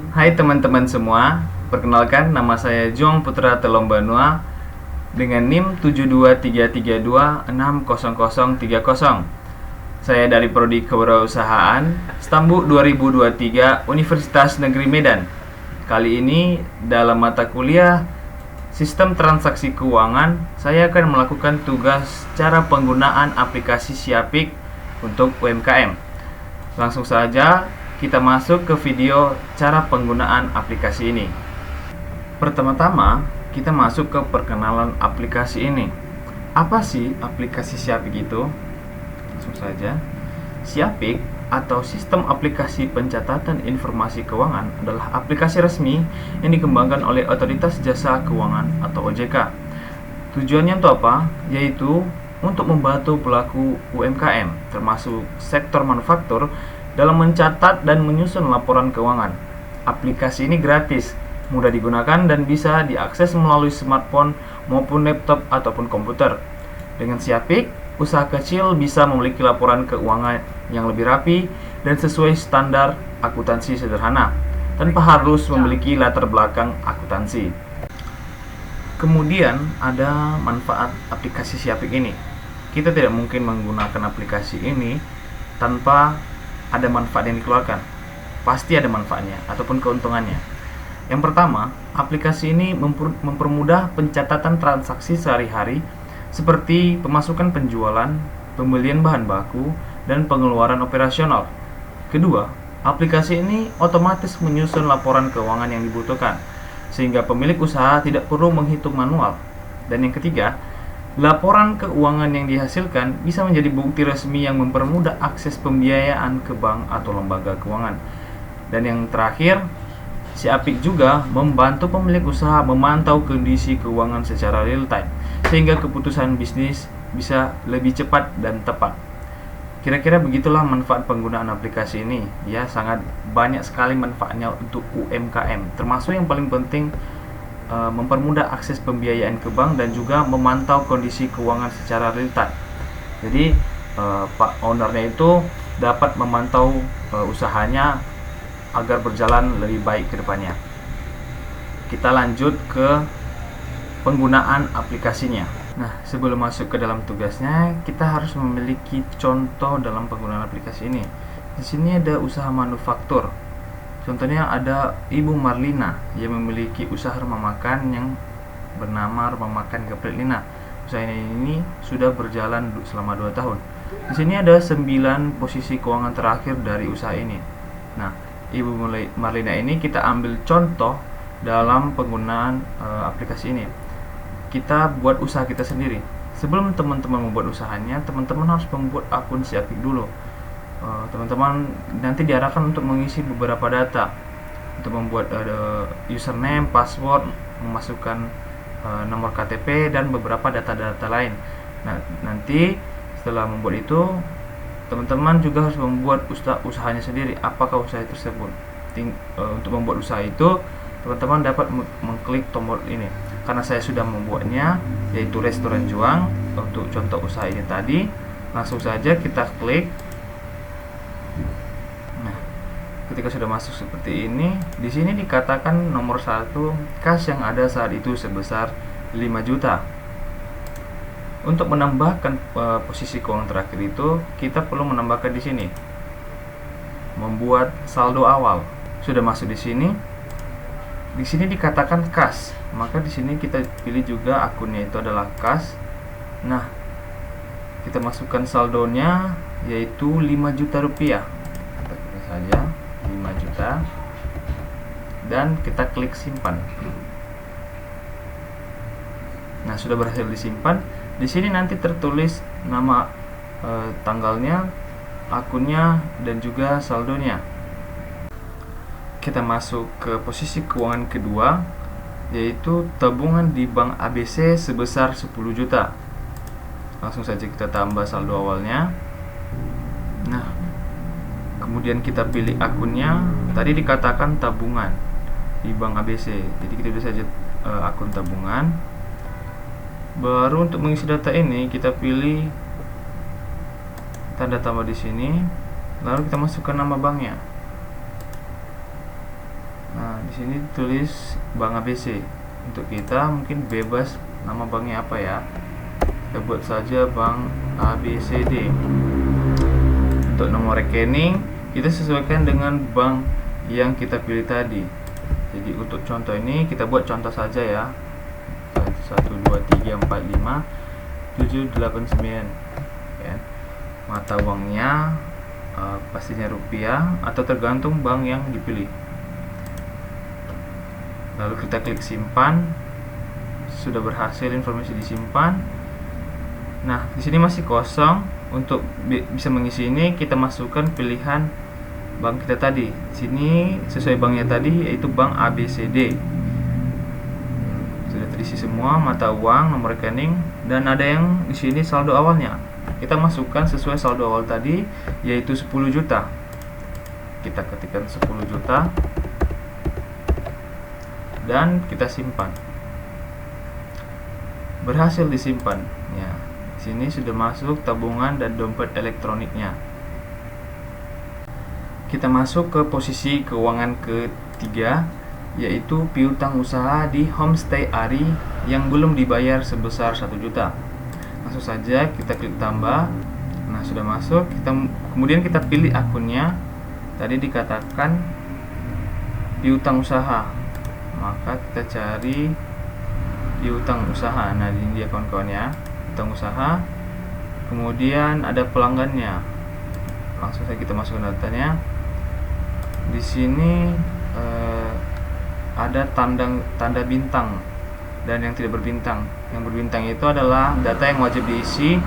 Hai teman-teman semua, perkenalkan nama saya Jong Putra Telombanua dengan NIM 72332600030. Saya dari Prodi Kewirausahaan, Stambu 2023 Universitas Negeri Medan. Kali ini dalam mata kuliah Sistem Transaksi Keuangan, saya akan melakukan tugas cara penggunaan aplikasi Siapik untuk UMKM. Langsung saja kita masuk ke video cara penggunaan aplikasi ini. Pertama-tama, kita masuk ke perkenalan aplikasi ini. Apa sih aplikasi Siapik itu? Langsung saja. Siapik atau Sistem Aplikasi Pencatatan Informasi Keuangan adalah aplikasi resmi yang dikembangkan oleh Otoritas Jasa Keuangan atau OJK. Tujuannya untuk apa? Yaitu untuk membantu pelaku UMKM, termasuk sektor manufaktur, dalam mencatat dan menyusun laporan keuangan. Aplikasi ini gratis, mudah digunakan dan bisa diakses melalui smartphone maupun laptop ataupun komputer. Dengan Siapik, usaha kecil bisa memiliki laporan keuangan yang lebih rapi dan sesuai standar akuntansi sederhana, tanpa harus memiliki latar belakang akuntansi. Kemudian ada manfaat aplikasi Siapik ini. Kita tidak mungkin menggunakan aplikasi ini tanpa ada manfaat yang dikeluarkan. Pasti ada manfaatnya ataupun keuntungannya. Yang pertama, aplikasi ini mempermudah pencatatan transaksi sehari-hari seperti pemasukan penjualan, pembelian bahan baku, dan pengeluaran operasional. Kedua, aplikasi ini otomatis menyusun laporan keuangan yang dibutuhkan, sehingga pemilik usaha tidak perlu menghitung manual. Dan yang ketiga, laporan keuangan yang dihasilkan bisa menjadi bukti resmi yang mempermudah akses pembiayaan ke bank atau lembaga keuangan. Dan yang terakhir, Siapik juga membantu pemilik usaha memantau kondisi keuangan secara real time, sehingga keputusan bisnis bisa lebih cepat dan tepat. Kira-kira begitulah manfaat penggunaan aplikasi ini. Ya, sangat banyak sekali manfaatnya untuk UMKM, termasuk yang paling penting mempermudah akses pembiayaan ke bank dan juga memantau kondisi keuangan secara real time. Jadi Pak ownernya itu dapat memantau usahanya agar berjalan lebih baik ke depannya. Kita lanjut ke penggunaan aplikasinya. Nah, sebelum masuk ke dalam tugasnya, kita harus memiliki contoh dalam penggunaan aplikasi ini. Di sini ada usaha manufaktur. Contohnya ada Ibu Marlina yang memiliki usaha rumah makan yang bernama Rumah Makan Geprek Lina. Usaha ini sudah berjalan selama 2 tahun. Di sini ada 9 posisi keuangan terakhir dari usaha ini. Nah, Ibu Marlina ini kita ambil contoh dalam penggunaan aplikasi ini. Kita buat usaha kita sendiri. Sebelum teman-teman membuat usahanya, teman-teman harus membuat akun Siapik dulu. Teman-teman nanti diarahkan untuk mengisi beberapa data, untuk membuat username, password, memasukkan nomor KTP dan beberapa data-data lain. Nah, nanti setelah membuat itu, teman-teman juga harus membuat usahanya sendiri. Apakah usaha tersebut? Untuk membuat usaha itu, teman-teman dapat mengklik tombol ini. Karena saya sudah membuatnya, yaitu Restoran Juang. Untuk contoh usaha ini tadi, langsung saja kita klik. Nah, ketika sudah masuk seperti ini, di sini dikatakan nomor 1 kas yang ada saat itu sebesar 5 juta. Untuk menambahkan posisi keuangan terakhir itu, kita perlu menambahkan di sini membuat saldo awal. Sudah masuk di sini. Di sini dikatakan kas, maka di sini kita pilih juga akunnya itu adalah kas. Nah, kita masukkan saldonya yaitu 5 juta rupiah. Kita pilih saja 5 juta dan kita klik simpan. Nah, sudah berhasil disimpan. Di sini nanti tertulis nama, tanggalnya, akunnya, dan juga saldonya. Kita masuk ke posisi keuangan kedua, yaitu tabungan di Bank ABC sebesar 10 juta. Langsung saja kita tambah saldo awalnya. Nah, kemudian kita pilih akunnya. Tadi dikatakan tabungan di Bank ABC, jadi kita bisa saja akun tabungan. Baru untuk mengisi data ini kita pilih tanda tambah di sini, lalu kita masukkan nama banknya. Nah, di sini tulis Bank ABC. Untuk kita mungkin bebas nama banknya apa ya. Kita buat saja Bank ABCD. Untuk nomor rekening kita sesuaikan dengan bank yang kita pilih tadi. Jadi untuk contoh ini kita buat contoh saja ya. 1 2 3 4 5 7 8 9 ya. Mata uangnya pastinya rupiah atau tergantung bank yang dipilih. Lalu kita klik simpan. Sudah berhasil informasi disimpan. Nah, di sini masih kosong. Untuk bisa mengisi ini kita masukkan pilihan bank kita tadi. Di sini sesuai banknya tadi yaitu Bank ABCD. Sudah terisi semua mata uang, nomor rekening, dan ada yang di sini saldo awalnya. Kita masukkan sesuai saldo awal tadi yaitu 10 juta. Kita ketikkan 10 juta dan kita simpan. Berhasil disimpan ya. Sini sudah masuk tabungan dan dompet elektroniknya. Kita masuk ke posisi keuangan ketiga yaitu piutang usaha di Homestay Ari yang belum dibayar sebesar 1 juta. Langsung saja kita klik tambah. Nah, sudah masuk. Kemudian kita pilih akunnya. Tadi dikatakan piutang usaha, maka kita cari piutang usaha. Nah, ini dia kawan-kawan ya, piutang usaha. Kemudian ada pelanggannya. Langsung saja kita masukkan datanya. Di sini ada tanda bintang dan yang tidak berbintang. Yang berbintang itu adalah data yang wajib diisi,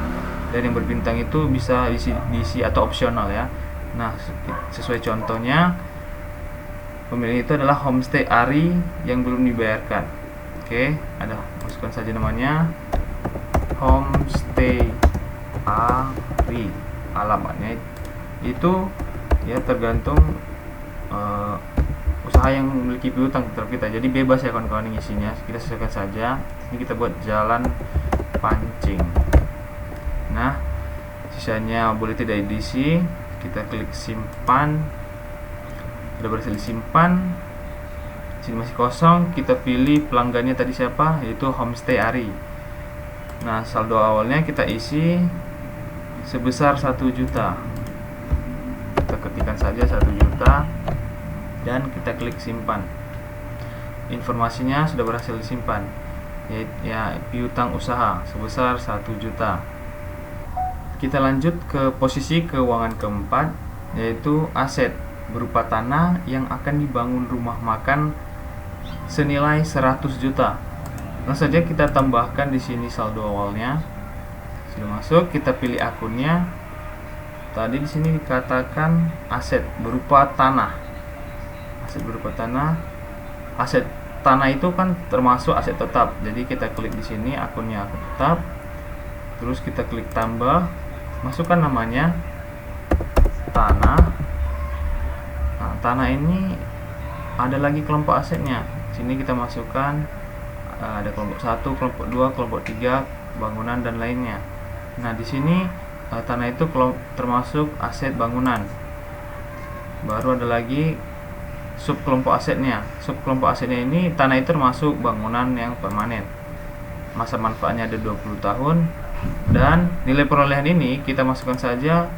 dan yang berbintang itu bisa diisi atau opsional ya. Nah, sesuai contohnya, pemilik itu adalah Homestay Ari yang belum dibayarkan. Oke, ada, masukkan saja namanya Homestay Ari. Alamatnya itu ya tergantung usaha yang memiliki piutang terhadap kita. Jadi bebas ya kawan-kawan yang isinya. Kita sesuaikan saja. Ini kita buat jalan pancing. Nah, sisanya boleh tidak diisi. Kita klik simpan. Sudah berhasil disimpan. Sini masih kosong. Kita pilih pelanggannya tadi siapa, yaitu Homestay Ari. Nah, saldo awalnya kita isi sebesar 1 juta. Kita ketikkan saja 1 juta dan kita klik simpan. Informasinya sudah berhasil disimpan, yaitu piutang usaha sebesar 1 juta. Kita lanjut ke posisi keuangan keempat, yaitu aset berupa tanah yang akan dibangun rumah makan senilai 100 juta. Langsung saja kita tambahkan di sini saldo awalnya. Sudah masuk, kita pilih akunnya. Tadi di sini dikatakan aset berupa tanah. Aset berupa tanah. Aset tanah itu kan termasuk aset tetap. Jadi kita klik di sini akunnya akun tetap. Terus kita klik tambah. Masukkan namanya tanah. Nah, tanah ini ada lagi kelompok asetnya. Sini kita masukkan ada kelompok 1, kelompok 2, kelompok 3, bangunan dan lainnya. Nah, di sini tanah itu termasuk aset bangunan. Baru ada lagi sub kelompok asetnya. Sub kelompok asetnya ini tanah itu termasuk bangunan yang permanen. Masa manfaatnya ada 20 tahun. Dan nilai perolehan ini kita masukkan saja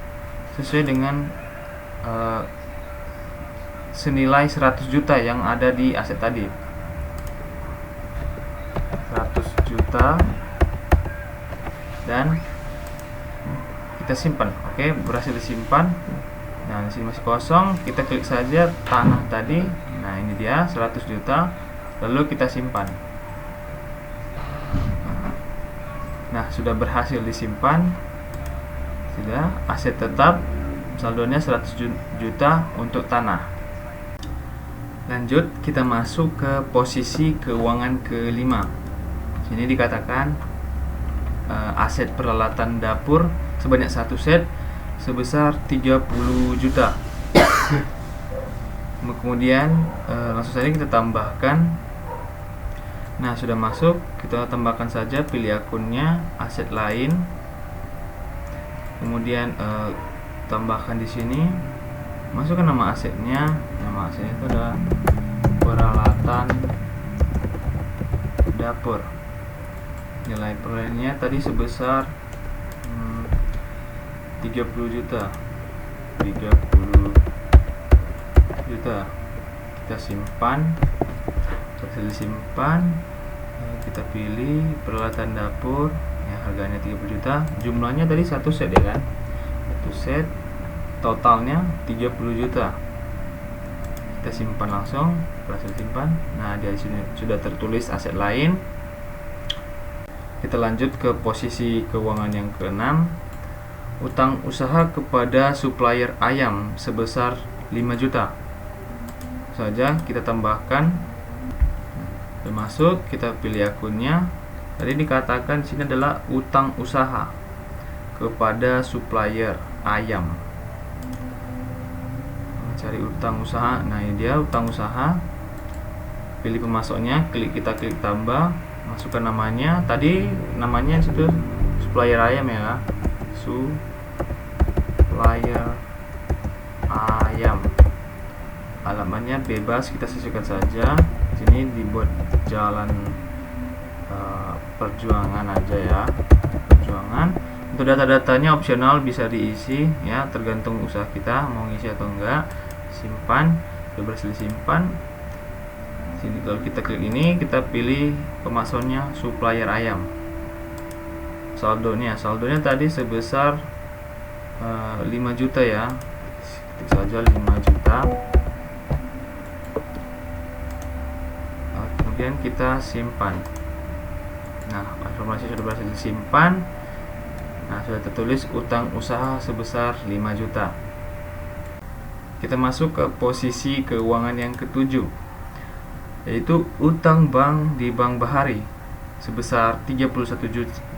sesuai dengan senilai 100 juta yang ada di aset tadi. 100 juta dan kita simpan. Oke, berhasil disimpan. Nah, di sini masih kosong, kita klik saja tanah tadi. Nah, ini dia 100 juta. Lalu kita simpan. Nah, sudah berhasil disimpan. Sudah, aset tetap saldonya 100 juta untuk tanah. Lanjut, kita masuk ke posisi keuangan kelima. Sini dikatakan aset peralatan dapur sebanyak 1 set sebesar 30 juta. Kemudian langsung saja kita tambahkan. Nah, sudah masuk, kita tambahkan saja, pilih akunnya, aset lain. Kemudian tambahkan di sini, masukkan nama asetnya. Nama asetnya itu adalah peralatan dapur. Nilai perolehannya tadi sebesar 30 juta. Kita simpan, kita pilih peralatan dapur ya, harganya 30 juta. Jumlahnya tadi satu set ya kan, satu set, totalnya 30 juta. Kita simpan langsung, berhasil simpan. Nah, di sini sudah tertulis aset lain. Kita lanjut ke posisi keuangan yang ke-6. Utang usaha kepada supplier ayam sebesar 5 juta. Saja kita tambahkan. Masuk, kita pilih akunnya. Tadi dikatakan di sini adalah utang usaha kepada supplier ayam. Cari utang usaha. Nah, ini dia utang usaha. Pilih pemasoknya, kita klik tambah, masukkan namanya. Tadi namanya itu supplier ayam ya. Supplier ayam. Alamatnya bebas, kita sesuaikan saja. Sini dibuat jalan perjuangan aja ya. Perjuangan. Untuk data-datanya opsional, bisa diisi ya, tergantung usaha kita mau ngisi atau enggak. Simpan, sudah berhasil simpan. Sini kalau kita klik ini, kita pilih pemasoknya supplier ayam. Saldonya tadi sebesar 5 juta ya. Ketik saja 5 juta. Kemudian kita simpan. Nah, informasi sudah berhasil disimpan. Nah, sudah tertulis utang usaha sebesar 5 juta. Kita masuk ke posisi keuangan yang ke-7, yaitu utang bank di Bank Bahari sebesar 31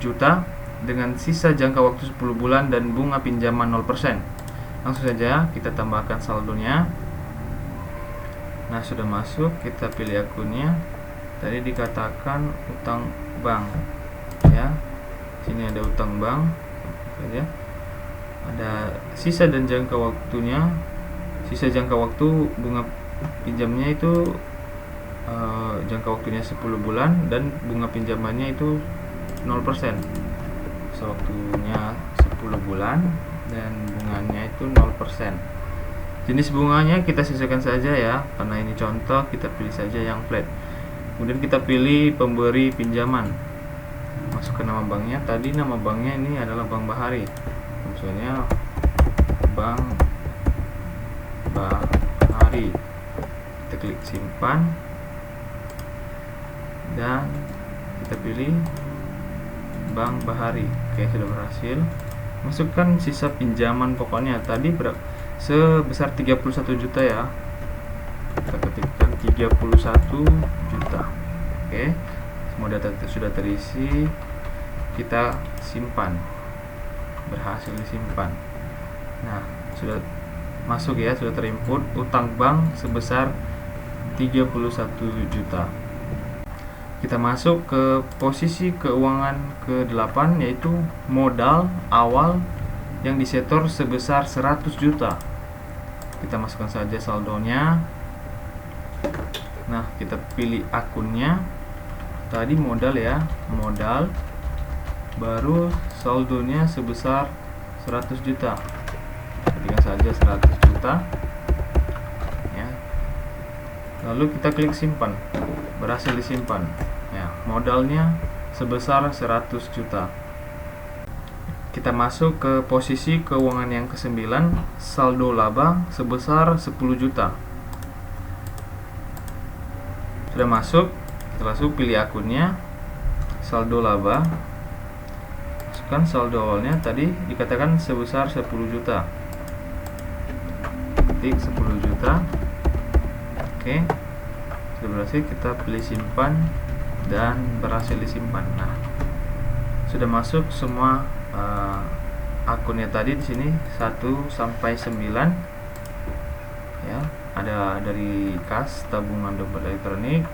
juta dengan sisa jangka waktu 10 bulan dan bunga pinjaman 0%. Langsung saja kita tambahkan saldonya. Nah, sudah masuk, kita pilih akunnya. Tadi dikatakan utang bank ya. Sini ada utang bank saja. Ada sisa dan jangka waktunya. Sisa jangka waktu bunga pinjamnya itu jangka waktunya 10 bulan dan bunga pinjamannya itu 0%. Sisa waktunya 10 bulan dan bunganya itu 0%. Jenis bunganya kita sesuaikan saja ya, karena ini contoh, kita pilih saja yang flat. Kemudian kita pilih pemberi pinjaman, masukkan nama banknya. Tadi nama banknya ini adalah Bank Bahari, misalnya Bank Bahari. Kita klik simpan dan kita pilih Bank Bahari. Oke, sudah berhasil. Masukkan sisa pinjaman pokoknya tadi sebesar 31 juta ya. Kita ketikkan 31 juta. Oke, semua data sudah terisi. Kita simpan, berhasil disimpan. Nah, sudah masuk ya, sudah terinput utang bank sebesar 31 juta. Kita masuk ke posisi keuangan ke-8, yaitu modal awal yang disetor sebesar 100 juta. Kita masukkan saja saldonya. Nah, kita pilih akunnya. Tadi modal ya, modal, baru saldonya sebesar 100 juta. Ketikkan saja 100 juta ya. Lalu kita klik simpan, berhasil disimpan ya. Modalnya sebesar 100 juta. Kita masuk ke posisi keuangan yang ke-9, saldo laba sebesar 10 juta. Sudah masuk, kita langsung pilih akunnya, saldo laba. Masukkan saldo awalnya, tadi dikatakan sebesar 10 juta. Ketik 10 juta. Oke, sudah berhasil, kita pilih simpan dan berhasil disimpan. Nah, sudah masuk semua akunnya tadi di sini 1 sampai 9 ya. Ada dari kas, tabungan dompet elektronik,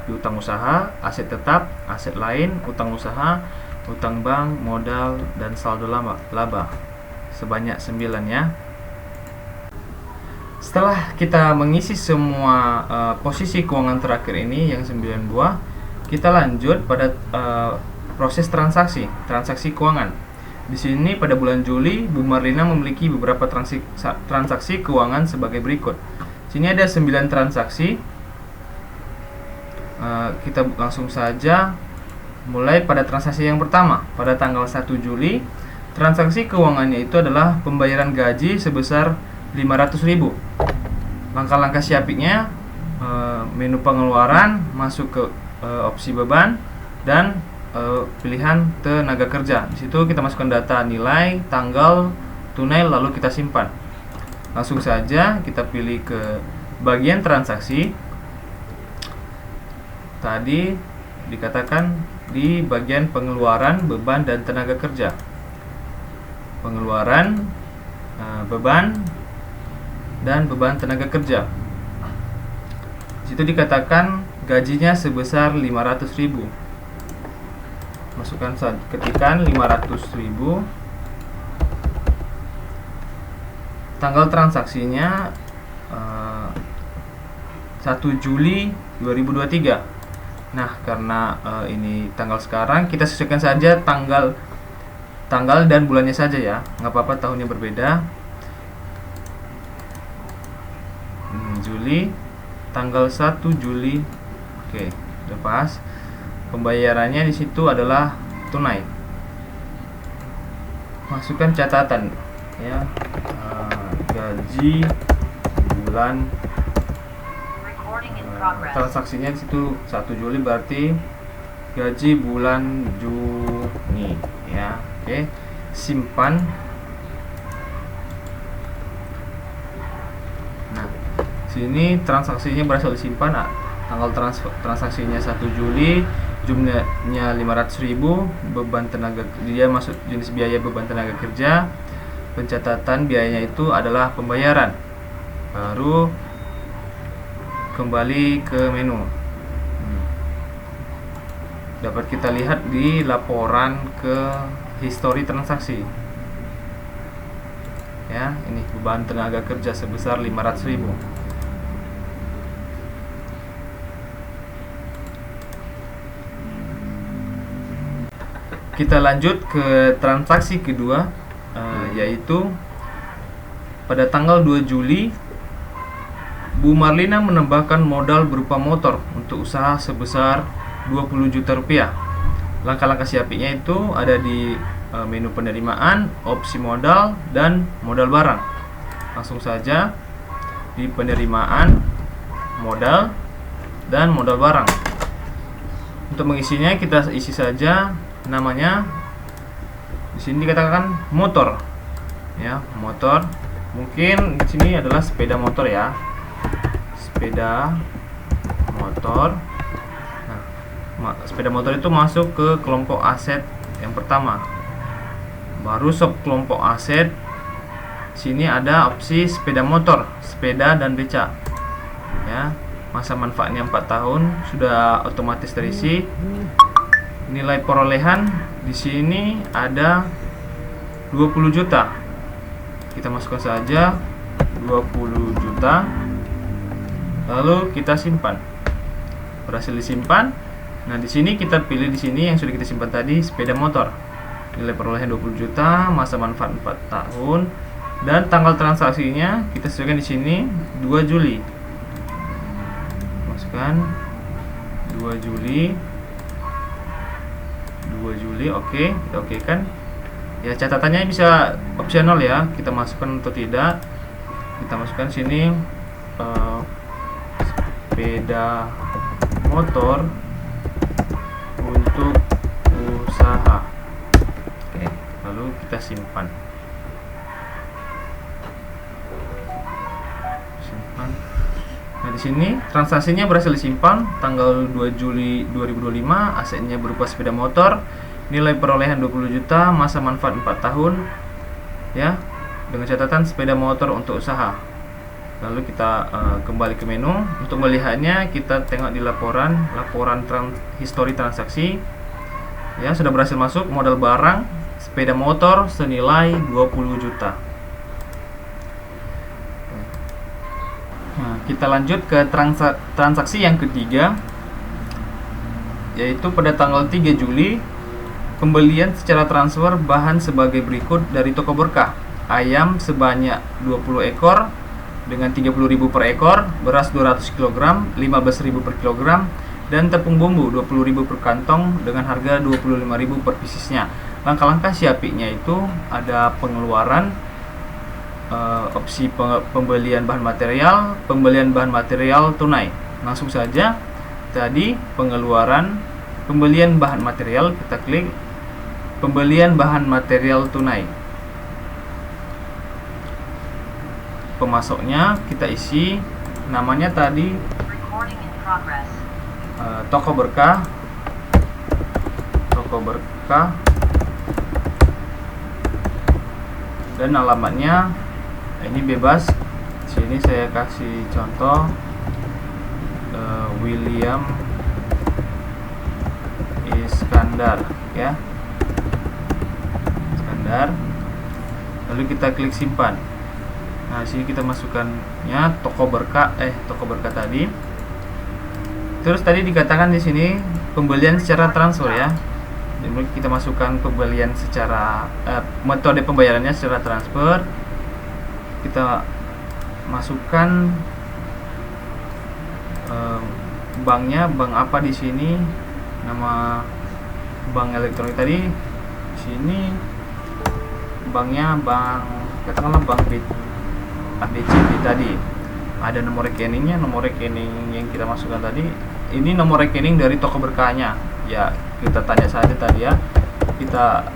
piutang usaha, aset tetap, aset lain, utang usaha, utang bank, modal, dan saldo laba sebanyak 9 ya. Setelah kita mengisi semua posisi keuangan terakhir ini yang 9 buah, kita lanjut pada proses transaksi keuangan. Di sini pada bulan Juli, Bu Marlina memiliki beberapa transaksi keuangan sebagai berikut. Sini ada 9 transaksi. Kita langsung saja mulai pada transaksi yang pertama. Pada tanggal 1 Juli, transaksi keuangannya itu adalah pembayaran gaji sebesar 500.000. Langkah-langkah siapiknya, menu pengeluaran, masuk ke opsi beban, dan pilihan tenaga kerja. Di situ kita masukkan data nilai, tanggal, tunai, lalu kita simpan. Langsung saja kita pilih ke bagian transaksi. Tadi dikatakan di bagian pengeluaran, beban, dan tenaga kerja. Pengeluaran, beban, dan beban tenaga kerja. Di situ dikatakan gajinya sebesar 500.000. Masukkan saja, ketikkan 500.000. Tanggal transaksinya 1 Juli 2023. Nah, karena ini tanggal sekarang, kita sesuaikan saja tanggal dan bulannya saja ya. Nggak apa-apa tahunnya berbeda. Juli, tanggal 1 Juli. Oke, udah pas. Pembayarannya di situ adalah tunai. Masukkan catatan ya. Gaji bulan, transaksinya di situ 1 Juli, berarti gaji bulan Juni ya. Oke, simpan. Nah, sini transaksinya berhasil disimpan. Tanggal transaksinya 1 Juli, jumlahnya 500.000, beban tenaga, dia masuk jenis biaya beban tenaga kerja. Pencatatan biayanya itu adalah pembayaran. Baru kembali ke menu. Dapat kita lihat di laporan ke histori transaksi. Ya, ini beban tenaga kerja sebesar 500.000. Kita lanjut ke transaksi kedua, yaitu pada tanggal 2 Juli, Bu Marlina menambahkan modal berupa motor untuk usaha sebesar 20 juta rupiah. Langkah-langkah siapiknya itu ada di menu penerimaan, opsi modal, dan modal barang. Langsung saja di penerimaan, modal, dan modal barang. Untuk mengisinya kita isi saja namanya. Di sini dikatakan motor ya, motor. Mungkin di sini adalah sepeda motor ya, sepeda motor. Nah, sepeda motor itu masuk ke kelompok aset yang pertama. Baru sub kelompok aset, sini ada opsi sepeda motor, sepeda, dan beca ya. Masa manfaatnya 4 tahun, sudah otomatis terisi. Nilai perolehan di sini ada 20 juta. Kita masukkan saja 20 juta. Lalu kita simpan. Berhasil disimpan. Nah, di sini kita pilih di sini yang sudah kita simpan tadi, sepeda motor. Nilai perolehan 20 juta, masa manfaat 4 tahun, dan tanggal transaksinya kita sesuaikan di sini 2 Juli. Masukkan 2 Juli. Oke, kita oke kan ya. Catatannya bisa opsional ya, kita masukkan atau tidak. Kita masukkan sini sepeda motor untuk usaha. Oke, lalu kita simpan. Nah, di sini transaksinya berhasil disimpan tanggal 2 Juli 2025. Asetnya berupa sepeda motor, nilai perolehan 20 juta, masa manfaat 4 tahun ya, dengan catatan sepeda motor untuk usaha. Lalu kita kembali ke menu. Untuk melihatnya kita tengok di laporan histori transaksi ya, sudah berhasil masuk modal barang sepeda motor senilai 20 juta. Kita lanjut ke transaksi yang ketiga, yaitu pada tanggal 3 Juli pembelian secara transfer bahan sebagai berikut dari toko berkah. Ayam sebanyak 20 ekor dengan 30.000 per ekor, beras 200 kg 15.000 per kilogram, dan tepung bumbu 20.000 per kantong dengan harga 25.000 per piecesnya. Langkah-langkah Shopee-nya itu ada pengeluaran, opsi pembelian bahan material tunai. Langsung saja tadi pembelian bahan material, kita klik pembelian bahan material tunai. Pemasoknya kita isi namanya tadi toko berkah dan alamatnya ini bebas. Sini saya kasih contoh William Iskandar ya, Iskandar. Lalu kita klik simpan. Nah, sini kita masukkannya toko berkah tadi. Terus tadi dikatakan di sini pembelian secara transfer ya. Jadi kita masukkan pembelian secara metode pembayarannya secara transfer. Kita masukkan banknya, bank apa di sini, nama bank elektronik tadi. Di sini banknya katakanlah bank ABCD tadi. Ada nomor rekeningnya, nomor rekening yang kita masukkan tadi. Ini nomor rekening dari toko berkahnya. Ya, kita tanya saja tadi ya. Kita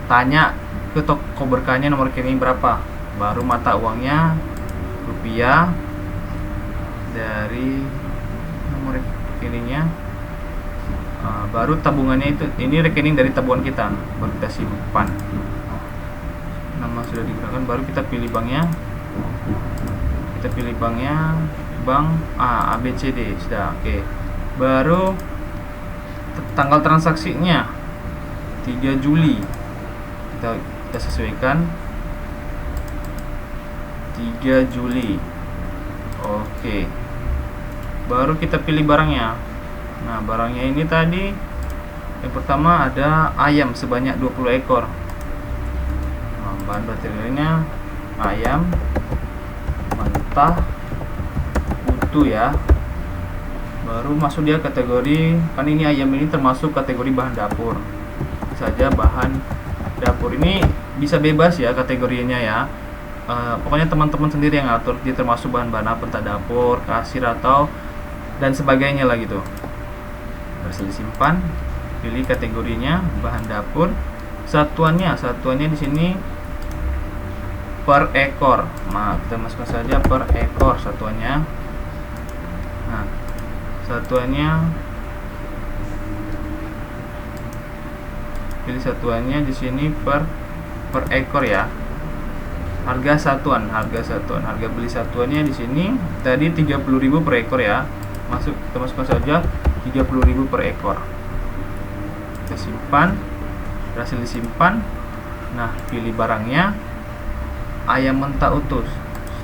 tanya ke toko berkahnya nomor rekening berapa. Baru mata uangnya rupiah dari nomor rekeningnya. Baru tabungannya itu, ini rekening dari tabungan kita, baru kita simpan. Nama sudah digunakan, baru kita pilih banknya. Kita pilih banknya, bank ABCD sudah. Oke. Baru tanggal transaksinya 3 Juli kita sesuaikan 3 Juli. Oke. Baru kita pilih barangnya. Nah, barangnya ini tadi yang pertama ada ayam sebanyak 20 ekor. Nah, bahan materialnya ayam mentah utuh ya. Baru masuk dia kategori, kan ini ayam ini termasuk kategori bahan dapur. Saja bahan dapur ini bisa bebas ya kategorinya ya. Pokoknya teman-teman sendiri yang atur, dia termasuk bahan-bahan apa, entah dapur, kasir atau dan sebagainya lah gitu. Berhasil disimpan, pilih kategorinya bahan dapur. Satuannya di sini per ekor. Nah, kita masukkan saja per ekor satuannya. Nah, satuannya pilih satuannya di sini per ekor ya. Harga satuan, harga beli satuannya di sini tadi 30.000 per ekor ya. Kita masukkan saja 30.000 per ekor. Kita simpan, berhasil disimpan. Nah, pilih barangnya ayam mentah utuh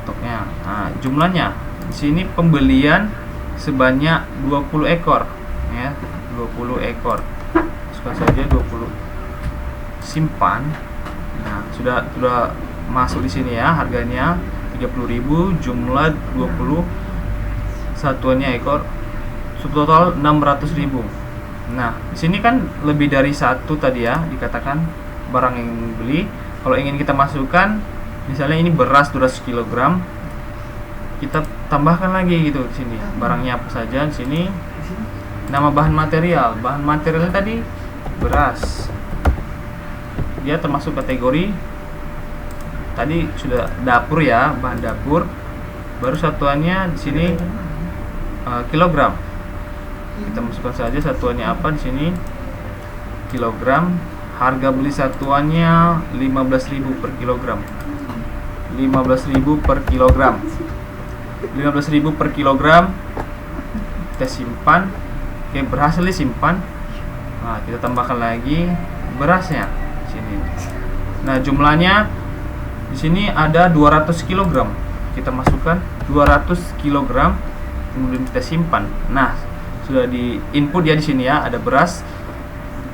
stoknya. Nah, jumlahnya di sini pembelian sebanyak 20 ekor ya, 20 ekor. Masukkan saja 20. Simpan. Nah, sudah masuk di sini ya, harganya 30.000, jumlah 20, satuannya ekor, total 600.000. Nah, di sini kan lebih dari satu tadi ya, dikatakan barang yang beli. Kalau ingin kita masukkan, misalnya ini beras 200 kg, kita tambahkan lagi gitu di sini. Barangnya apa saja di sini. Nama bahan materialnya tadi beras. Dia termasuk kategori tadi sudah dapur ya, bahan dapur. Baru satuannya di sini kilogram. Kita masukkan saja satuannya apa di sini, kilogram. Harga beli satuannya 15.000 per kilogram. 15.000 per kilogram. 15.000 per kilogram. Kita simpan. Oke, berhasil disimpan. Nah, kita tambahkan lagi berasnya di sini. Nah, jumlahnya di sini ada 200 kg. kita masukkan 200 kg, kemudian kita simpan. Nah, sudah di input ya di sini ya, ada beras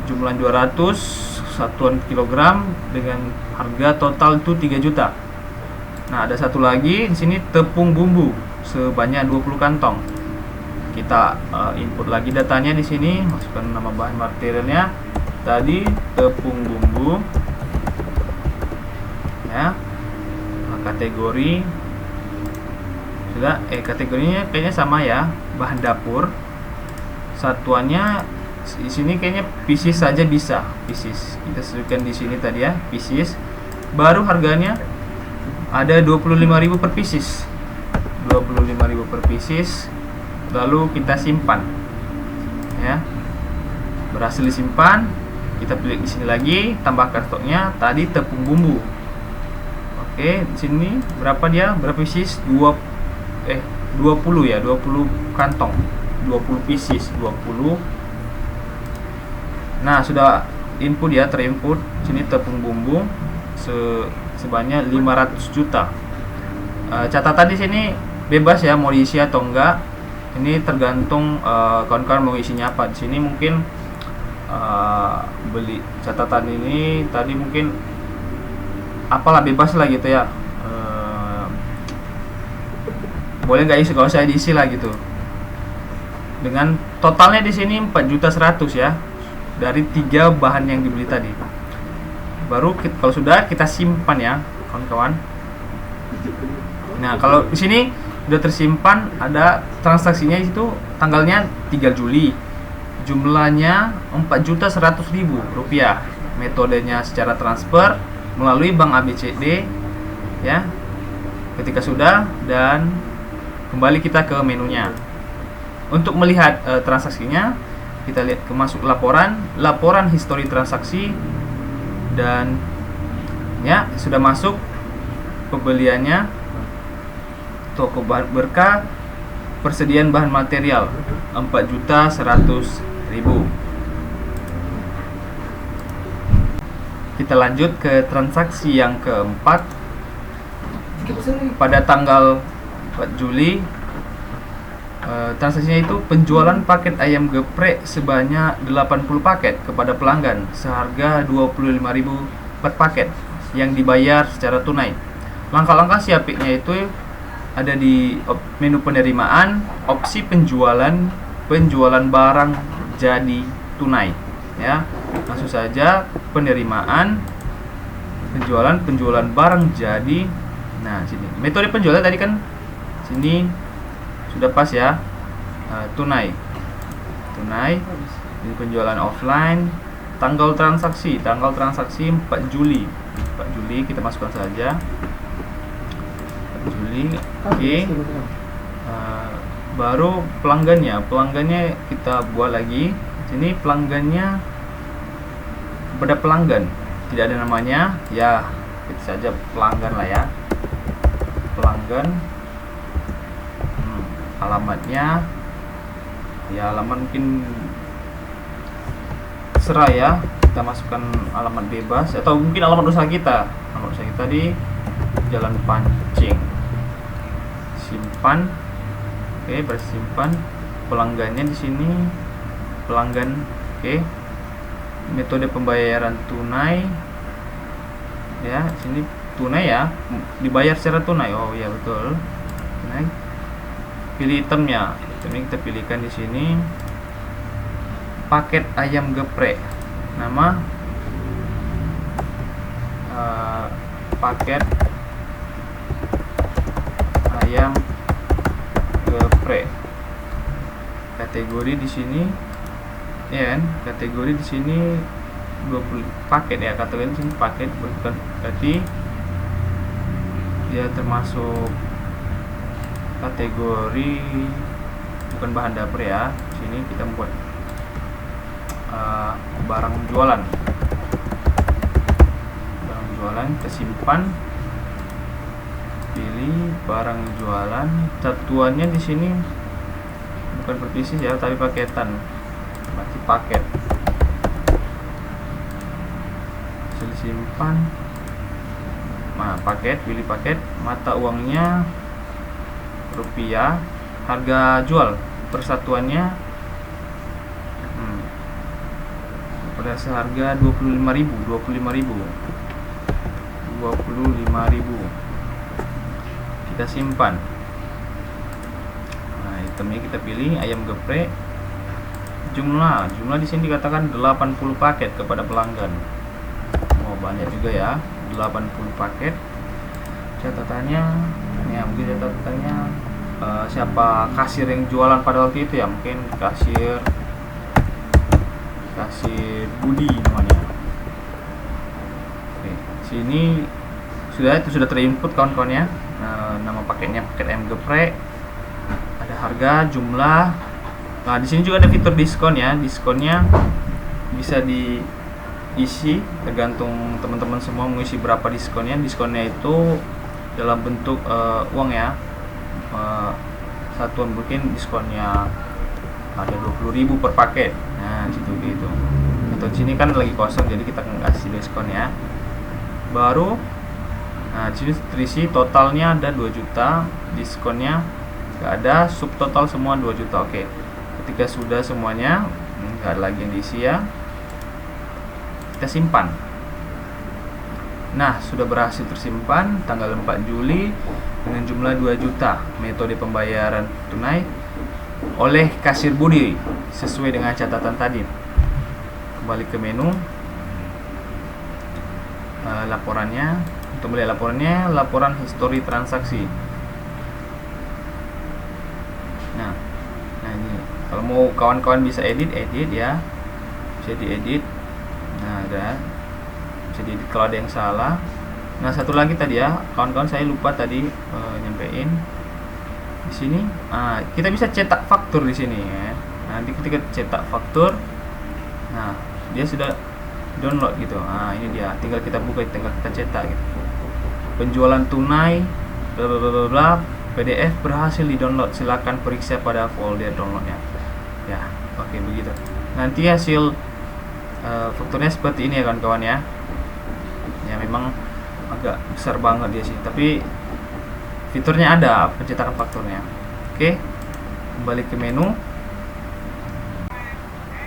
jumlah 200 satuan kilogram dengan harga total itu 3 juta. Nah, ada satu lagi di sini tepung bumbu sebanyak 20 kantong. Kita input lagi datanya di sini, masukkan nama bahan materialnya. Tadi tepung bumbu ya. Kategori sudah kategorinya kayaknya sama ya, bahan dapur. Satuannya di sini kayaknya pieces saja bisa, pieces. Kita sebutkan di sini tadi ya, pieces. Baru harganya ada 25.000 per pieces. 25.000 per pieces. Lalu kita simpan. Ya. Berhasil disimpan, kita pilih di sini lagi, tambahkan stoknya. Tadi tepung bumbu. Oke, di sini berapa dia? Berapa pieces? 20 ya, 20 kantong. 20 pieces, 20. Nah, sudah input ya, terinput. Sini tepung bumbu sebanyak 500 juta. Catatan di sini bebas ya, mau diisi atau enggak. Ini tergantung kawan-kawan mau isinya apa. Di sini mungkin beli catatan ini tadi mungkin apalah, bebas lah gitu ya. Boleh nggak isi, kalau saya diisi lah gitu. Dengan totalnya di sini 4.100.000 ya, dari 3 bahan yang dibeli tadi. Baru kalau sudah kita simpan ya kawan-kawan. Nah, kalau di sini sudah tersimpan, ada transaksinya itu tanggalnya 3 Juli. Jumlahnya 4.100.000 rupiah. Metodenya secara transfer melalui bank ABCD ya. Ketika sudah, dan kembali kita ke menunya. Untuk melihat transaksinya, kita lihat ke masuk laporan histori transaksi, dan ya sudah masuk pembeliannya. Toko bahan berkah, persediaan bahan material 4.100.000. Kita lanjut ke transaksi yang keempat. Pada tanggal 4 Juli, transaksinya itu penjualan paket ayam geprek sebanyak 80 paket kepada pelanggan seharga 25.000 per paket yang dibayar secara tunai. Langkah-langkah siapiknya itu ada di menu penerimaan, opsi penjualan barang jadi tunai ya. Langsung saja penerimaan, penjualan barang jadi. Nah, sini metode penjualan tadi kan sini sudah pas ya. Tunai ini penjualan offline. Tanggal transaksi 4 Juli kita masukkan saja 4 Juli. Oke. Baru pelanggannya kita buat lagi. Sini pelanggannya, pada pelanggan tidak ada namanya ya, kita saja pelanggan lah ya. Pelanggan, alamatnya ya, alamat mungkin serah ya, kita masukkan alamat bebas atau mungkin alamat usaha kita. Alamat usaha kita di Jalan Pancing. Simpan. Oke, bersimpan. Pelanggannya di sini pelanggan. Oke. Metode pembayaran tunai ya, sini tunai ya, dibayar secara tunai. Oh iya betul, tunai. Pilih itemnya, ini kita pilihkan di sini paket ayam geprek. Nama paket ayam geprek. Kategori di sini ya kan, kategori di sini 20 paket ya, kategori di sini paket, bukan berarti dia termasuk kategori bukan bahan dapur ya. Sini kita membuat barang jualan, kita simpan. Pilih barang jualan. Satuannya di sini bukan per pieces ya, tapi paketan, masih paket. Simpan. Nah, paket, pilih paket. Mata uangnya rupiah. Harga jual persatuannya pada seharga 25.000. Kita simpan. Nah, itemnya kita pilih ayam geprek. Jumlah di sini dikatakan 80 paket kepada pelanggan. Oh, banyak juga ya, 80 paket. Catatannya ya, mungkin catatannya siapa kasir yang jualan pada waktu itu ya, mungkin kasir Budi namanya. Oke, sini sudah terinput kawan-kawan ya. Nama paketnya paket ayam geprek, ada harga, jumlah. Nah, di sini juga ada fitur diskon ya. Diskonnya bisa diisi tergantung teman-teman semua mengisi berapa diskonnya. Diskonnya itu dalam bentuk uang ya. Satuan mungkin diskonnya ada 20.000 per paket. Nah, situ gitu. Atau di sini kan lagi kosong jadi kita kasih diskon ya. Baru nah, di sini terisi totalnya ada 2 juta, diskonnya nggak ada, subtotal semua 2 juta. Oke. Ketika sudah semuanya, nggak ada lagi yang diisi ya. Kita simpan. Nah, sudah berhasil tersimpan tanggal 4 Juli dengan jumlah 2 juta. Metode pembayaran tunai oleh kasir Budi sesuai dengan catatan tadi. Kembali ke menu laporannya. Untuk melihat laporannya, laporan histori transaksi. Nah ini kalau mau kawan-kawan bisa edit ya, bisa diedit. Nah, ada bisa diedit kalau ada yang salah. Nah, satu lagi tadi ya kawan-kawan, saya lupa tadi nyampein di sini. Kita bisa cetak faktur di sini ya. Nanti ketika cetak faktur, nah dia sudah download gitu. Ini dia, tinggal kita buka, tinggal kita cetak gitu. Penjualan tunai bla bla bla bla, PDF berhasil di-download. Silakan periksa pada folder downloadnya. Ya, oke begitu. Nanti hasil fakturnya seperti ini ya kawan-kawan ya. Ya memang agak besar banget dia sih, tapi fiturnya ada, pencetakan fakturnya. Oke, kembali ke menu.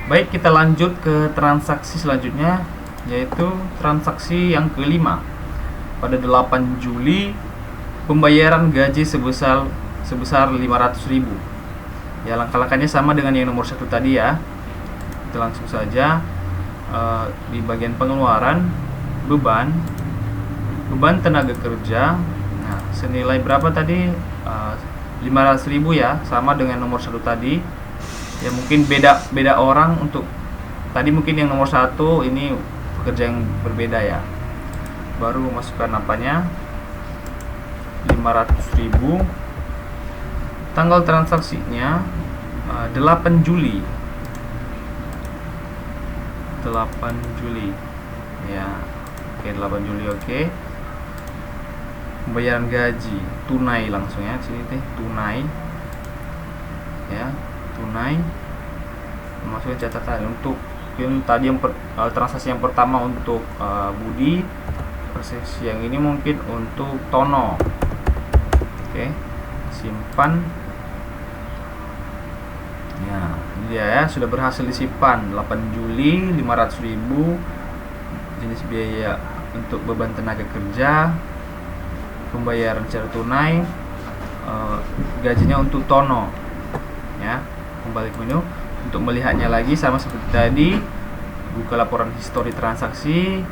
Baik, kita lanjut ke transaksi selanjutnya, yaitu transaksi yang kelima. Pada 8 Juli pembayaran gaji sebesar 500.000. Ya, langkah-langkahnya sama dengan yang nomor 1 tadi ya. Kita langsung saja di bagian pengeluaran, beban tenaga kerja. Nah, senilai berapa tadi? 500.000 ya, sama dengan nomor 1 tadi. Ya mungkin beda orang. Untuk tadi mungkin yang nomor 1 ini pekerja yang berbeda ya. Baru masukkan apanya, 500.000. Tanggal transaksinya 8 Juli ya. Oke, 8 Juli. Oke, pembayaran gaji tunai langsung ya, sini teh tunai ya, tunai. Masukkan catatan untuk yang tadi transaksi yang pertama untuk Budi. Proses yang ini mungkin untuk Tono. Oke, simpan. Ya, ini dia ya, sudah berhasil disimpan 8 Juli 500.000. Jenis biaya untuk beban tenaga kerja, pembayaran secara tunai, gajinya untuk Tono ya. Kembali ke menu. Untuk melihatnya lagi sama seperti tadi, buka laporan histori transaksi.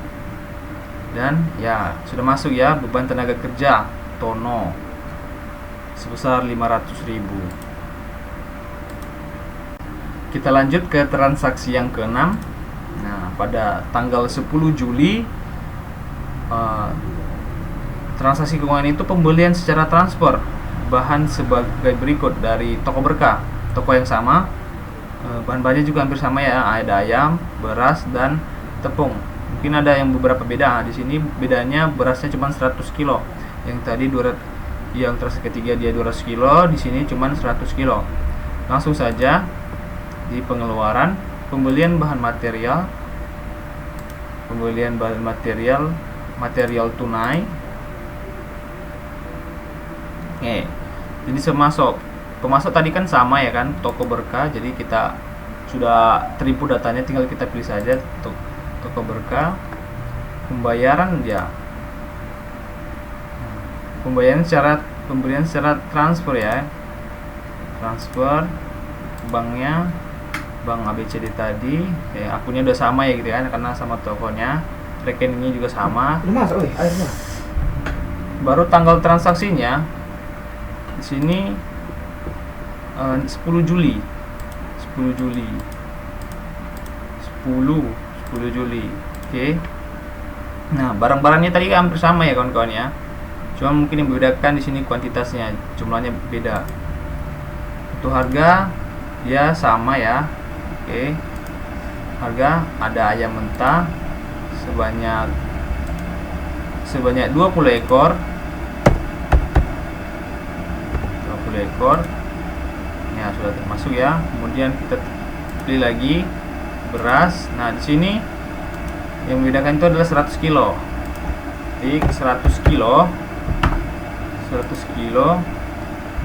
Dan ya, sudah masuk ya, beban tenaga kerja Tono sebesar 500.000. Kita lanjut ke transaksi yang ke-6. Nah, pada tanggal 10 Juli transaksi keuangan itu pembelian secara transfer bahan sebagai berikut dari toko berkah, toko yang sama. Bahan-bahannya juga hampir sama ya, ada ayam, beras, dan tepung. Mungkin ada yang beberapa beda. Di sini bedanya berasnya cuma 100 kilo. Yang tadi yang transaksi ketiga dia 200 kilo, di sini cuma 100 kilo. Langsung saja di pengeluaran, pembelian bahan material, material tunai. Jadi pemasok tadi kan sama ya kan, toko berkah. Jadi kita sudah terinput datanya, tinggal kita pilih saja toko berkah. Pembayaran ya, pemberian secara transfer ya, transfer banknya bank ABCD tadi. Akunnya udah sama ya gitu kan, karena sama tokonya. Rekeningnya juga sama. Baru tanggal transaksinya di sini 10 Juli. Oke. Nah, barang-barangnya tadi hampir sama ya kawan-kawan ya. Cuma mungkin yang membedakan di sini kuantitasnya, jumlahnya beda. Untuk harga dia sama ya. Oke. Harga ada ayam mentah sebanyak 20 ekor. 20 ekor. Ya, sudah termasuk ya. Kemudian kita pilih lagi beras. Nah, di sini yang membedakan itu adalah 100 kilo. Jadi 100 kilo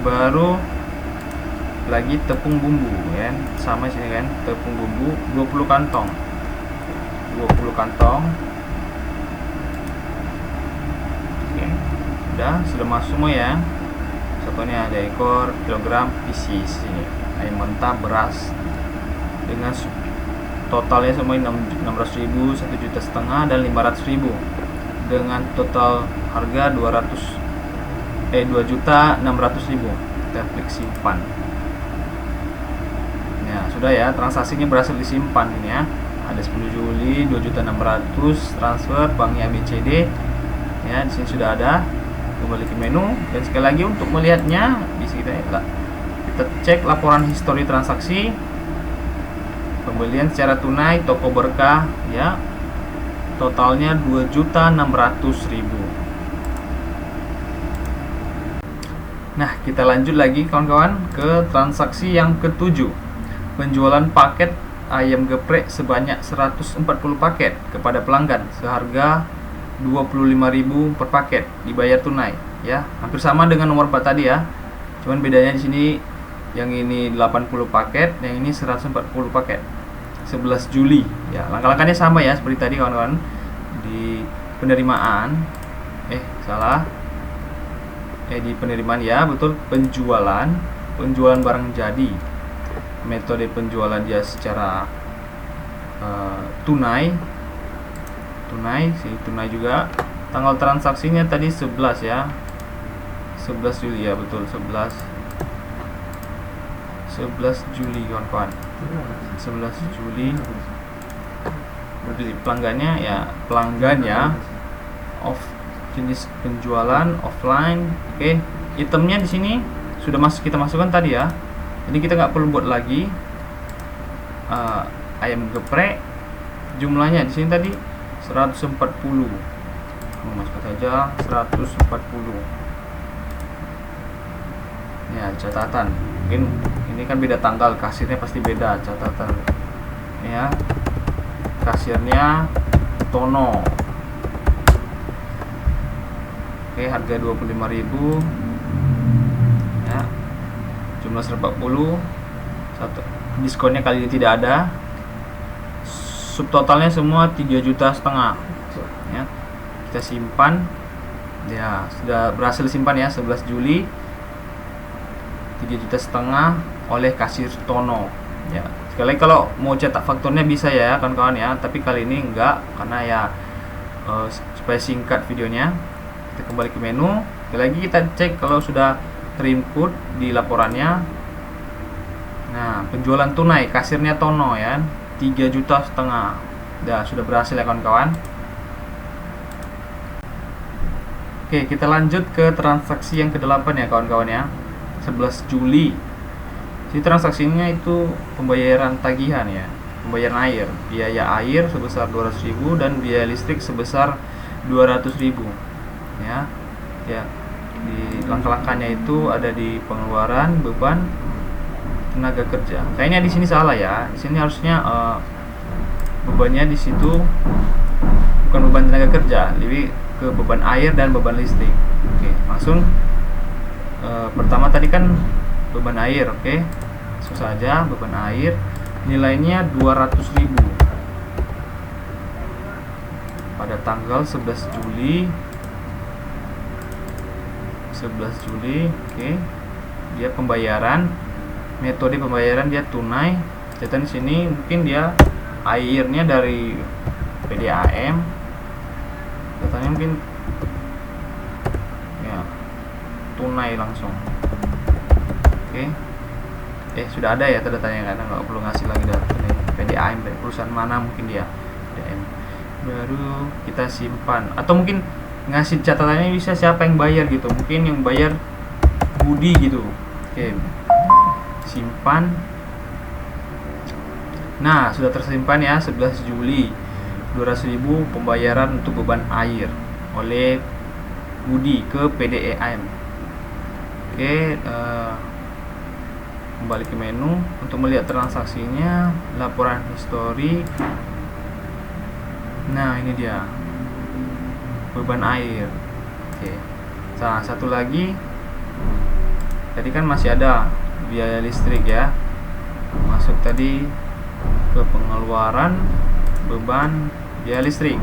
baru lagi tepung bumbu ya. Sama sini kan, tepung bumbu 20 kantong. Oke. Sudah masuk semua ya. Contohnya ada ekor, kilogram, isi sini. Ayam mentah, beras dengan totalnya semua 600.000, 1,5 juta dan 500.000 dengan total harga 2.600.000. Kita klik simpan. Ya, sudah ya, transaksinya berhasil disimpan ini ya. Ada 10 Juli 2.600.000 transfer banknya ABCD. Ya, di sini sudah ada. Kembali ke menu dan sekali lagi untuk melihatnya bisa kita cek laporan histori transaksi. Pembelian secara tunai toko berkah ya, totalnya 2.600.000. Nah, kita lanjut lagi kawan-kawan ke transaksi yang ke-7. Penjualan paket ayam geprek sebanyak 140 paket kepada pelanggan seharga 25.000 per paket, dibayar tunai ya. Hampir sama dengan nomor 4 tadi ya. Cuman bedanya di sini yang ini 80 paket, yang ini 140 paket. 11 Juli ya. Langkah-langkahnya sama ya seperti tadi kawan-kawan. Di penerimaan di penerimaan ya, betul, penjualan barang jadi. Metode penjualan dia secara tunai juga. Tanggal transaksinya tadi 11 ya. 11 Juli ya, betul, 11 Juli kawan-kawan. 11 Juli. Berarti pelanggan ya jenis penjualan offline. Oke, itemnya di sini sudah kita masukkan tadi ya. Jadi kita nggak perlu buat lagi. Ayam geprek jumlahnya di sini tadi 140. Masukkan saja 140. Ya, catatan. Mungkin ini kan beda tanggal, kasirnya pasti beda catatan. Ya. Kasirnya Tono. Oke, harga 25.000 ya. Jumlah 140. Diskonnya kali ini tidak ada. Subtotalnya semua 3,5 juta ya. Kita simpan. Ya, sudah berhasil simpan ya, 11 Juli 3,5 juta oleh kasir Tono ya. Sekali kalau mau cetak fakturnya bisa ya kawan-kawan ya, tapi kali ini enggak karena ya supaya singkat videonya. Kita kembali ke menu. Sekali lagi kita cek kalau sudah terinput di laporannya. Nah, penjualan tunai kasirnya Tono ya, 3,5 juta. Sudah berhasil ya kawan-kawan. Oke, kita lanjut ke transaksi yang ke-8 ya kawan-kawan ya. 11 Juli. Jadi transaksinya itu pembayaran tagihan ya, pembayaran air, biaya air sebesar 200.000 dan biaya listrik sebesar 200.000 ya. Ya, di langkah-langkahnya itu ada di pengeluaran beban tenaga kerja. Kayaknya di sini salah ya. Di sini harusnya bebannya di situ bukan beban tenaga kerja, lebih ke beban air dan beban listrik. Oke, langsung pertama tadi kan beban air. Oke, langsung saja beban air nilainya 200.000 pada tanggal 11 Juli. Oke, dia pembayaran, metode pembayaran dia tunai. Catatan sini mungkin dia airnya dari PDAM, katanya mungkin ya tunai langsung. Oke, sudah ada ya tanda tanya, karena nggak perlu ngasih lagi data PDAM dari perusahaan mana, mungkin dia PDAM. Baru kita simpan, atau mungkin ngasih catatannya bisa siapa yang bayar gitu, mungkin yang bayar Budi gitu. Oke, simpan. Nah, sudah tersimpan ya, 11 Juli 200.000 pembayaran untuk beban air oleh Budi ke PDAM. Oke, kembali ke menu untuk melihat transaksinya, laporan histori. Nah, ini dia beban air. Oke, nah satu lagi, tadi kan masih ada biaya listrik ya, masuk tadi ke pengeluaran beban biaya listrik.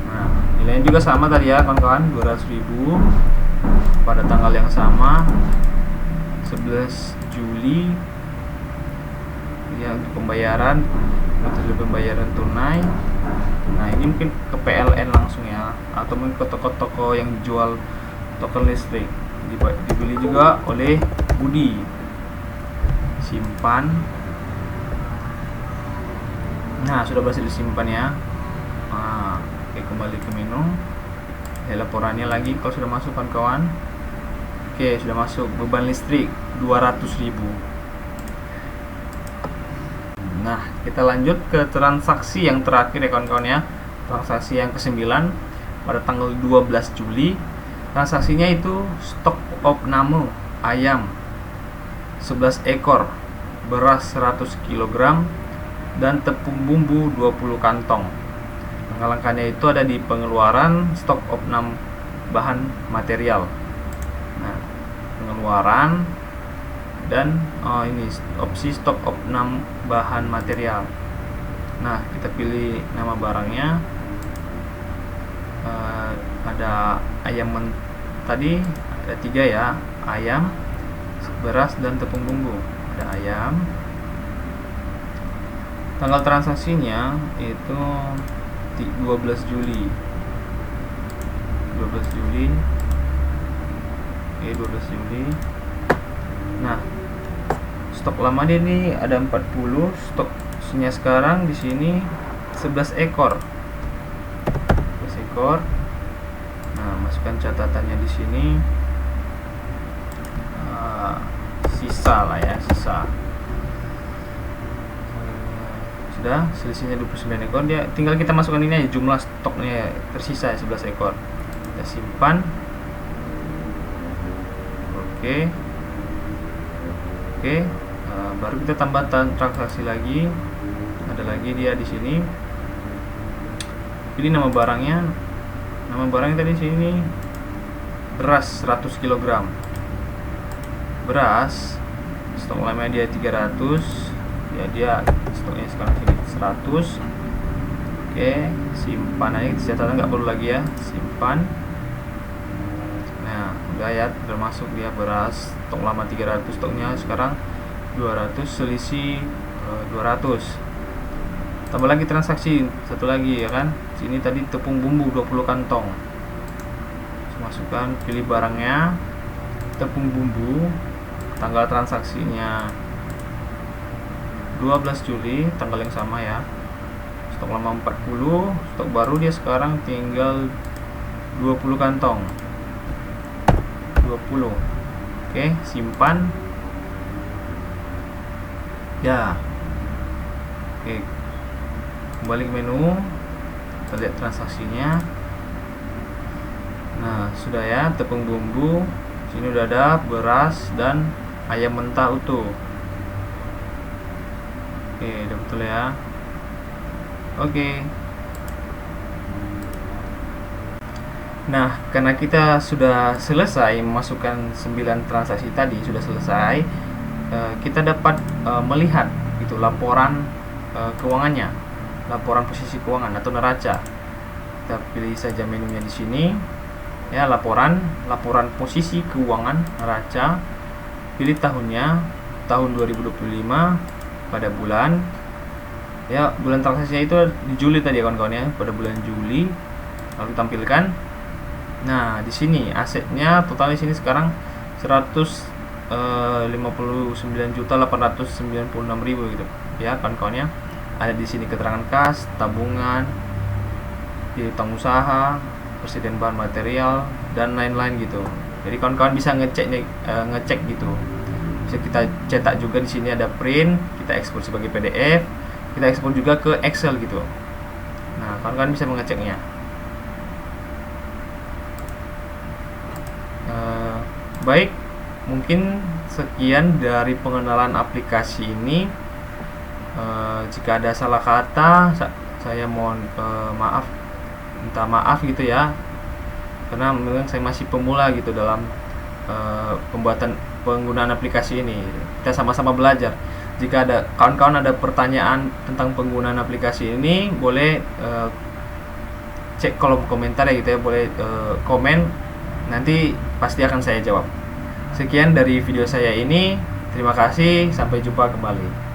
Nah, nilainya juga sama tadi ya kawan-kawan, 200.000 pada tanggal yang sama 11 Juli ya, untuk pembayaran, metode pembayaran tunai. Nah, ini mungkin ke PLN langsung ya, atau mungkin ke toko-toko yang jual token listrik, dibeli juga oleh Budi. Simpan. Nah, sudah berhasil disimpan ya. Nah, oke, kembali ke menu. Laporannya lagi kalau sudah masuk kawan-kawan. Oke, sudah masuk beban listrik 200.000. Nah, kita lanjut ke transaksi yang terakhir ya kawan-kawan ya. Transaksi yang ke-9 pada tanggal 12 Juli. Transaksinya itu stok opname ayam 11 ekor, beras 100 kg, dan tepung bumbu 20 kantong. Langkah-langkahnya itu ada di pengeluaran, stok opname bahan material. Nah, pengeluaran dan ini opsi stok opname bahan material. Nah, kita pilih nama barangnya. Ada ayam tadi ada 3 ya, ayam, beras, dan tepung bumbu. Ada ayam. Tanggal transaksinya itu 12 Juli. 12 Juli. Oke, 12 Juli. Nah, stok lama dia ini ada 40, stoknya sekarang di sini 11 ekor. 11 ekor. Nah, masukkan catatannya di sini. Sisa lah ya, sisa. Sudah, selisihnya 29 ekor. Dia tinggal kita masukkan ini aja, jumlah stoknya tersisa 11 ekor. Kita simpan. Oke. Baru kita tambah transaksi lagi. Ada lagi dia di sini. Pilih nama barangnya. Nama barangnya tadi sini beras 100 kg. Beras stok lamanya dia 300. Ya, dia stoknya sekarang sini 100. Oke, simpan aja, catatan nggak perlu lagi ya, simpan. Nah, udah ya, udah masuk dia beras stok lama 300, stoknya sekarang 200, selisih 200. Tambah lagi transaksi satu lagi ya kan, sini tadi tepung bumbu 20 kantong. Masukkan, pilih barangnya, tepung bumbu, tanggal transaksinya 12 Juli, tanggal yang sama ya. Stok lama 40, stok baru dia sekarang tinggal 20 kantong. 20. Oke, simpan. Ya. Oke. Kembali ke menu. Kita lihat transaksinya. Nah, sudah ya, tepung bumbu. Sini udah ada beras dan ayam mentah utuh. Oke, udah betul ya. Oke. Nah, karena kita sudah selesai memasukkan 9 transaksi tadi, sudah selesai, kita dapat melihat itu laporan keuangannya, laporan posisi keuangan atau neraca. Kita pilih saja menunya di sini. Ya, laporan posisi keuangan neraca. Pilih tahunnya, tahun 2025 pada bulan. Ya, bulan transaksinya itu di Juli tadi ya kawan-kawan ya, pada bulan Juli. Lalu tampilkan. Nah, di sini asetnya total di sini sekarang 159.896.000 gitu. Ya, kawan-kawannya. Ada di sini keterangan kas, tabungan, piutang usaha, persediaan bahan material dan lain-lain gitu. Jadi kawan-kawan bisa ngecek gitu. Bisa kita cetak juga, di sini ada print, kita ekspor sebagai PDF, kita ekspor juga ke Excel gitu. Nah, kawan-kawan bisa mengeceknya. Baik, mungkin sekian dari pengenalan aplikasi ini. Jika ada salah kata, saya mohon minta maaf gitu ya, karena memang saya masih pemula gitu dalam penggunaan aplikasi ini. Kita sama-sama belajar. Jika ada kawan-kawan ada pertanyaan tentang penggunaan aplikasi ini, boleh cek kolom komentar ya gitu ya, boleh komen, nanti pasti akan saya jawab. Sekian dari video saya ini, terima kasih, sampai jumpa kembali.